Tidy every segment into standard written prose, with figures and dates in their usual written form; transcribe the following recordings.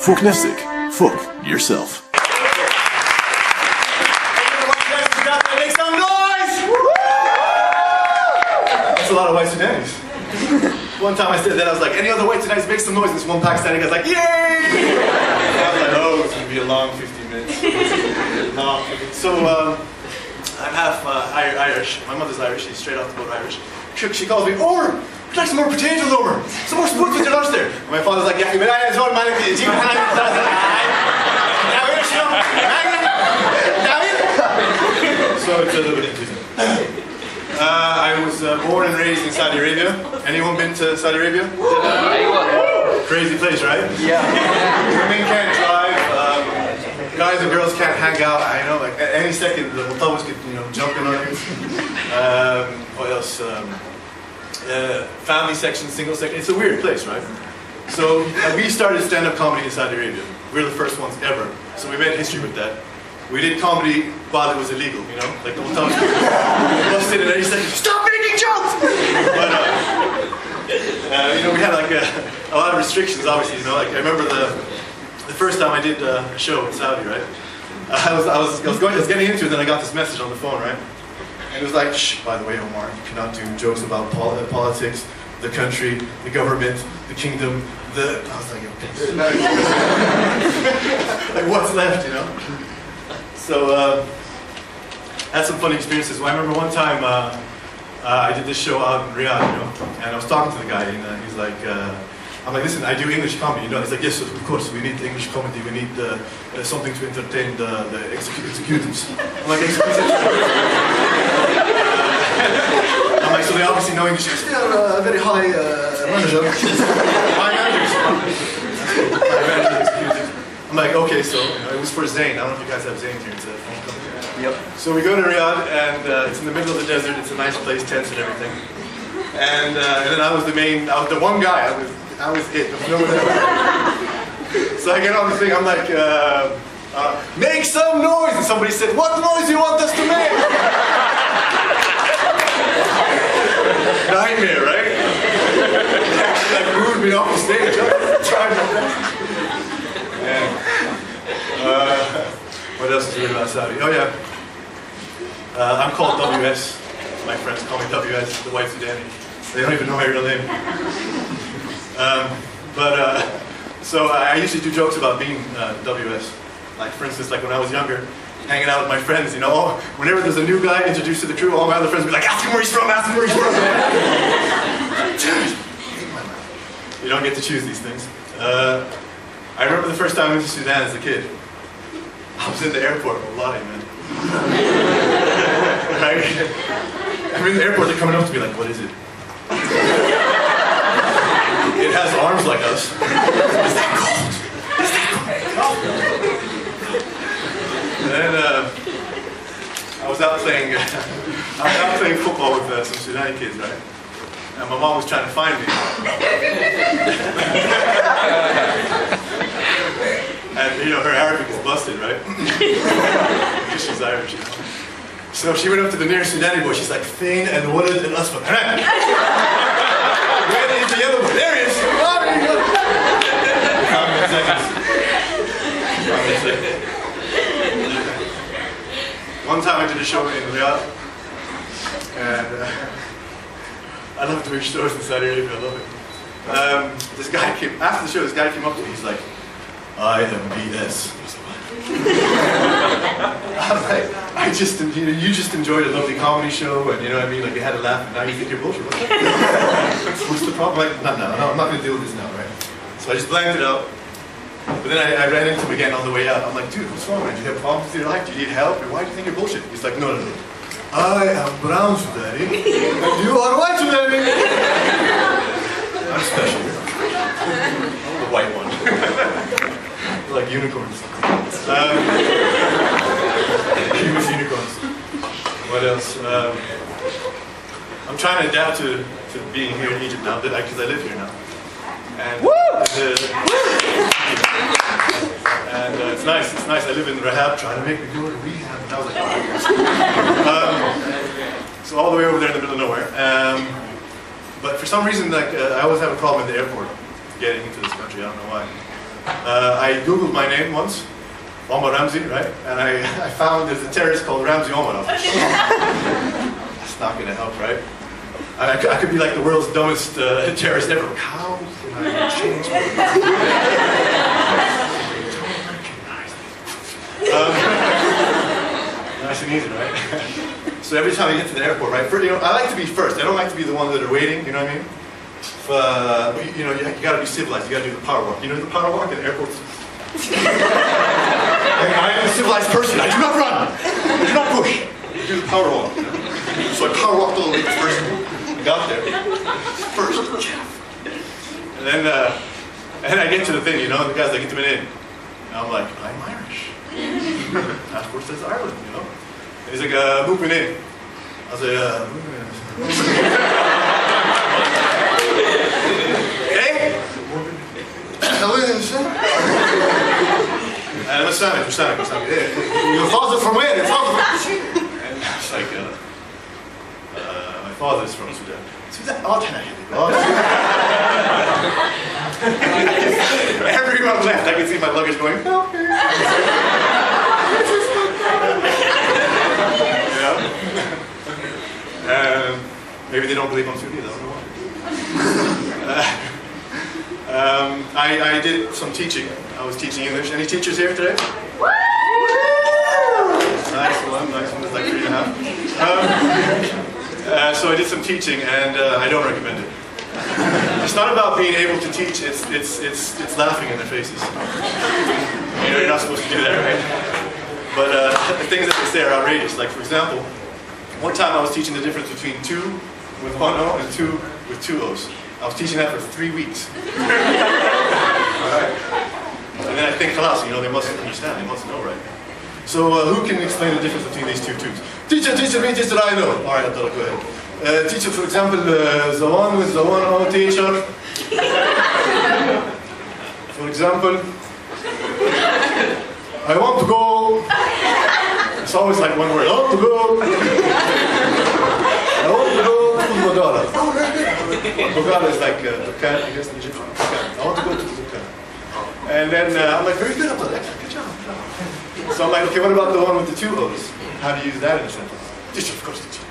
فوق نفسك. فوق yourself. Make some noise! That's a lot of white Sudanese. One time I said that, I was like, any other white Sudanese, make some noise. This one Pakistani guy's like, yay! I was like, oh, it's going to be a long 15 minutes. So, I'm half Irish. My mother's Irish. She's straight off the boat Irish. She calls me, Omar, would you like some more potatoes, Omar? Some more spoons with your lunch there. And my father's like, yeah, but I don't mind it. So it's a little bit confusing. I was born and raised in Saudi Arabia. Anyone been to Saudi Arabia? Crazy place, right? Yeah. Women can't drive. Guys and girls can't hang out. I know, like at any second, the multipurpose could, jump in on you. What else? Family section, single section. It's a weird place, right? So we started stand-up comedy in Saudi Arabia. We're the first ones ever. So we made history with that. We did comedy while it was illegal, like the multipurpose people busted in any second. Stop making jokes! But we had like a lot of restrictions, obviously. Like I remember the first time I did a show in Saudi, right? I was getting into it, then I got this message on the phone, right? And it was like, shh, by the way, Omar, you cannot do jokes about politics, the country, the government, the kingdom, I was like, okay. Like what's left, So, I had some funny experiences. Well, I remember one time I did this show out in Riyadh, and I was talking to the guy, and he's like, I'm like, listen, I do English comedy, He's like, yes, of course, we need English comedy, we need something to entertain the executives. I'm like, executives? I'm like, so they obviously know English. They are very high manager. High managers. I'm like, okay, so it was for Zayn. I don't know if you guys have Zayn here. It's a phone company. Yep. So we go to Riyadh, and it's in the middle of the desert. It's a nice place, tents and everything. And then I was the one guy. I was it. There was no one else. So I get on the thing. I'm like, make some noise. And somebody said, what noise do you want us to make? Nightmare, right? They actually like moved me off the stage. I tried my best. What else is weird about Saudi? Oh yeah, I'm called WS. My friends call me WS, the white Sudani. They don't even know my real name. So I usually do jokes about being WS. Like for instance, like when I was younger, hanging out with my friends, whenever there's a new guy introduced to the crew, all my other friends would be like, ask him where he's from, ask him where he's from. You don't get to choose these things. I remember the first time I went to Sudan as a kid. I was in the airport, wallahi, man. Right? I'm in the airport, they're coming up to me like, what is it? It has arms like us. Is that cold? Is that cold? And then I was out playing football with some Sudani kids, right? And my mom was trying to find me. And her Arabic is busted, right? Because she's Irish. So she went up to the nearest Sudani boy. She's like, Fain and Walid and Asfar. Where is the yellow boy? There he is. One time I did a show in Riyadh, and I love doing shows in Saudi Arabia. I love it. This guy after the show. This guy came up to me. He's like, I am BS. I'm like, you just enjoyed a lovely comedy show, and like we had a laugh, and now you think you're bullshit. What's the problem? Like, no, I'm not going to deal with this now, right? So I just blanked it out. But then I ran into him again on the way out. I'm like, dude, what's wrong, man? Do you have problems with your life? Do you need help? Or why do you think you're bullshit? He's like, no. I am brown Sudani, and you are white Sudani. I'm special. I'm the white one. Like unicorns. Human unicorns. What else? I'm trying to adapt to being here in Egypt now, because I live here now. And it's nice. I live in Rahab, trying to make me go to rehab. And I was like, so all the way over there in the middle of nowhere. But for some reason, I always have a problem in the airport getting into this country. I don't know why. I Googled my name once, Omar Ramzi, right? And I found there's a terrorist called Ramzi Omar. That's not going to help, right? I could be like the world's dumbest terrorist ever. How can I change my nice and easy, right? So every time I get to the airport, right? You know, I like to be first. I don't like to be the one that are waiting. You know what I mean? You know, you got to be civilized. You got to do the power walk. You know the power walk in airports? I am a civilized person. I do not run. I do not push. I do the power walk. You know? So I power walked all the way first. I got there first. And then I get to the thing. You know, the guys like get me in. And I'm like, I'm Irish. Of course, that's Ireland. You know. And he's like, moving in. I was like, moving in. And I'm Sonic. Your father from where? Your father from... And it's like, my father is from Sudan. Sudan? Everyone left. I could see my luggage going, okay. You know? Maybe they don't believe I'm Sudan. I don't know why. I did some teaching. I was teaching English. Any teachers here today? Woo! Nice one. It's like 3.5. So I did some teaching, and I don't recommend it. It's not about being able to teach. It's laughing in their faces. You know, you're not supposed to do that, right? But the things that they say are outrageous. Like, for example, one time I was teaching the difference between 2 with 1 O and 2 with 2 O's. I was teaching that for 3 weeks. Alright? And then I think, you know, they must understand, they must know, right? So who can explain the difference between these two tubes? Teacher, me, teacher, I know. Alright, Abdullah, go ahead. Teacher, for example, the one with the 1 O, teacher. For example, I want to go. It's always like one word. I want to go. I want to go to Magala. Magala is like Dukan, I guess in Egyptian. I want to go to Dukan. And then I'm like, very good, Abdullah. Good job. So I'm like, okay, what about the one with the 2 O's? How do you use that in a sentence? Teacher, of course, teacher.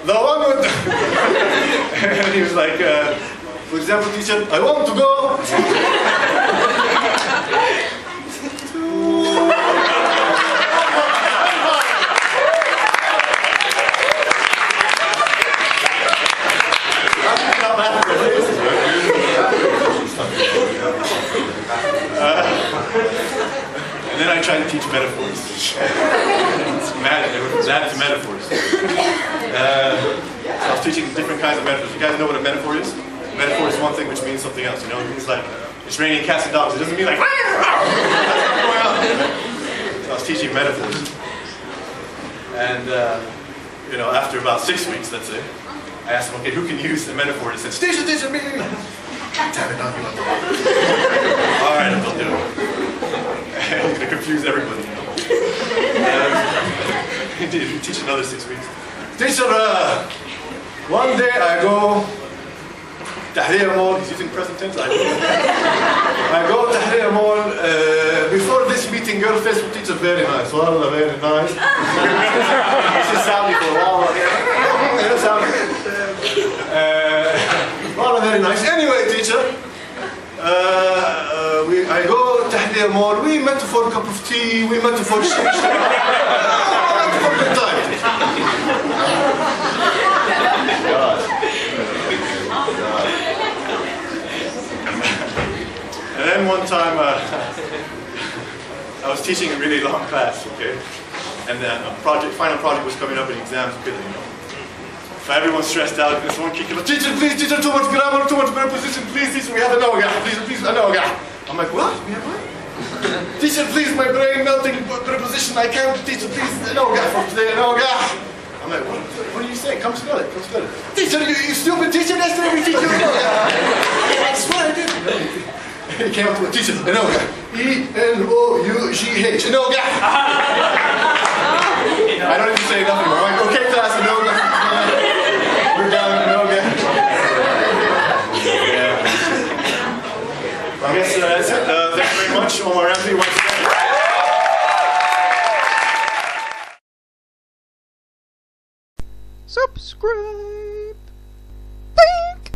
The one with the... And he was like, for example, teacher, I want to go and then I tried to teach metaphors. That's metaphors. So I was teaching different kinds of metaphors. You guys know what a metaphor is? A metaphor is one thing which means something else. You know, it means like it's raining cats and dogs. It doesn't mean like that's what's going on. So I was teaching metaphors, and you know, after about 6 weeks, let's say, I asked them, okay, who can use a metaphor? And they said, teacher, me. Damn it, not you. All right, I'll do it. He's going to confuse everybody. You know? He teach another 6 weeks. Teacher, one day I go Tahrir Mall. He's using present tense. I go Tahrir Mall. Before this meeting, your Facebook teacher very nice. Wallah, very nice. She saw me for a while. Wallah, very nice. Anyway, teacher. I go Tahrir Mall. We met for a cup of tea. We met for shisha. For a good time. And then one time, I was teaching a really long class, okay? And then final project was coming up and exams, you know. So everyone's stressed out, and someone kicking up, teacher, please, teacher, too much grammar, too much preposition, please, teacher, we have a no-gah, please, a no-gah. I'm like, what? We have what? Teacher, please, my brain melting preposition, I can't, teacher, please, a no-gah for today, a no-gah. I'm like, what are you saying? Come spell it, Teacher, you stupid teacher, yesterday we teach you a no-gah. I swear I did. He came up to a teacher, a no-gah. E-N-O-U-G-H, a no-gah. I don't even say nothing more. I'm like, okay, class, a no-gah. We're down, a no-gah. Yeah. I guess Omar Ramzi once again. Subscribe.